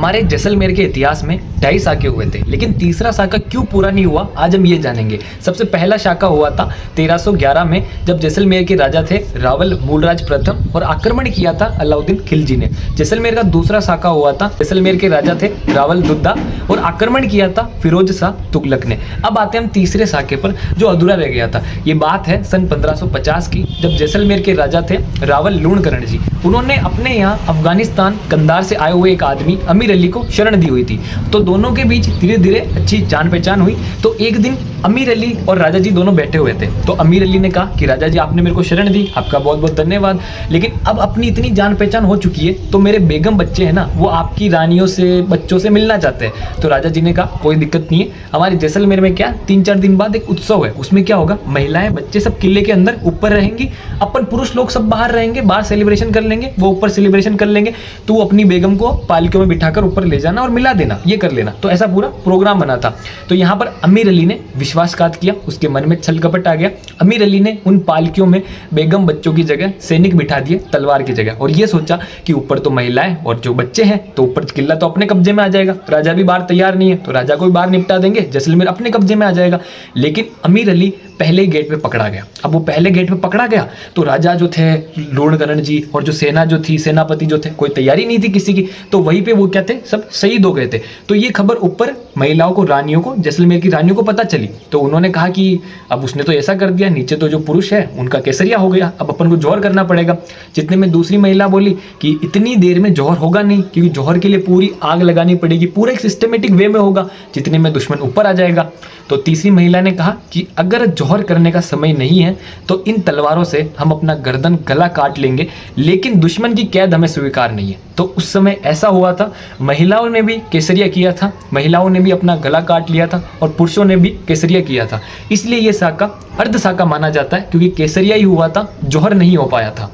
हमारे जैसलमेर के इतिहास में 2.5 साके हुए थे, लेकिन तीसरा साका क्यों पूरा नहीं हुआ आज हम ये जानेंगे। सबसे पहला साका हुआ था 1311 में, जब जैसलमेर के राजा थे रावल मूलराज प्रथम और आक्रमण किया था अलाउद्दीन खिलजी ने। जैसलमेर का दूसरा साका हुआ था, जैसलमेर के राजा थे रावल दुद्दा और आक्रमण किया था फिरोज शाह तुगलक ने। अब आते हैं हम तीसरे साके पर जो अधूरा रह गया था। ये बात है सन 1550 की, जब जैसलमेर के राजा थे रावल लूणकरण जी। उन्होंने अपने यहाँ अफगानिस्तान कंधार से आए हुए एक आदमी अमीर अली को शरण दी हुई थी, तो दोनों के बीच धीरे धीरे अच्छी जान पहचान हुई। तो एक दिन अमीर अली और राजा जी दोनों बैठे हुए थे, तो अमीर अली ने कहा कि राजा जी आपने मेरे को शरण दी, आपका बहुत बहुत धन्यवाद, लेकिन अब अपनी इतनी जान पहचान हो चुकी है तो मेरे बेगम बच्चे हैं ना, वो आपकी रानियों से बच्चों से मिलना चाहते हैं। तो राजा जी ने कहा कोई दिक्कत नहीं है, हमारे जैसलमेर में क्या 3-4 दिन बाद एक उत्सव है, उसमें क्या होगा, महिलाएं बच्चे सब किले के अंदर ऊपर रहेंगी, अपन पुरुष लोग सब बाहर रहेंगे, बाहर सेलिब्रेशन कर लेंगे, वो ऊपर सेलिब्रेशन कर लेंगे, तू अपनी बेगम को पालकियों में बिठाकर ऊपर ले जाना और मिला देना, ये कर लेना। तो ऐसा पूरा प्रोग्राम बना था। तो यहाँ पर अमीर अली ने विश्वासघात किया, उसके मन में छल कपट आ गया। अमीर अली ने उन पालकियों में बेगम बच्चों की जगह सैनिक बिठा दिए तलवार की जगह, और ये सोचा कि ऊपर तो महिलाएं और जो बच्चे हैं तो ऊपर किला तो अपने कब्जे में आ जाएगा, राजा भी बाहर तैयार नहीं है तो राजा को भी बाहर निपटा देंगे, जैसलमेर अपने कब्जे में आ जाएगा। लेकिन अमीर अली पहले गेट पे पकड़ा गया। अब वो पहले गेट पे पकड़ा गया तो राजा जो थे लूणकरण जी और जो सेना जो थी, सेनापति जो थे, कोई तैयारी नहीं थी किसी की, तो वहीं पे वो क्या थे, सब शहीद हो गए थे। तो ये खबर ऊपर महिलाओं को, रानियों को, जैसलमेर की रानियों को पता चली, तो उन्होंने कहा कि अब उसने तो ऐसा कर दिया, नीचे तो जो पुरुष है उनका केसरिया हो गया, अब अपन को जौहर करना पड़ेगा। जितने में दूसरी महिला बोली कि इतनी देर में जौहर होगा नहीं, क्योंकि जौहर के लिए पूरी आग लगानी पड़ेगी, पूरा एक सिस्टमेटिक वे में होगा, जितने में दुश्मन ऊपर आ जाएगा। तो तीसरी महिला ने कहा कि अगर जौहर करने का समय नहीं है तो इन तलवारों से हम अपना गर्दन गला काट लेंगे, लेकिन दुश्मन की कैद हमें स्वीकार नहीं है। तो उस समय ऐसा हुआ था, महिलाओं ने भी केसरिया किया था, महिलाओं ने भी अपना गला काट लिया था और पुरुषों ने भी केसरिया किया था। इसलिए ये साका अर्ध साका माना जाता है, क्योंकि केसरिया ही हुआ था, जौहर नहीं हो पाया था।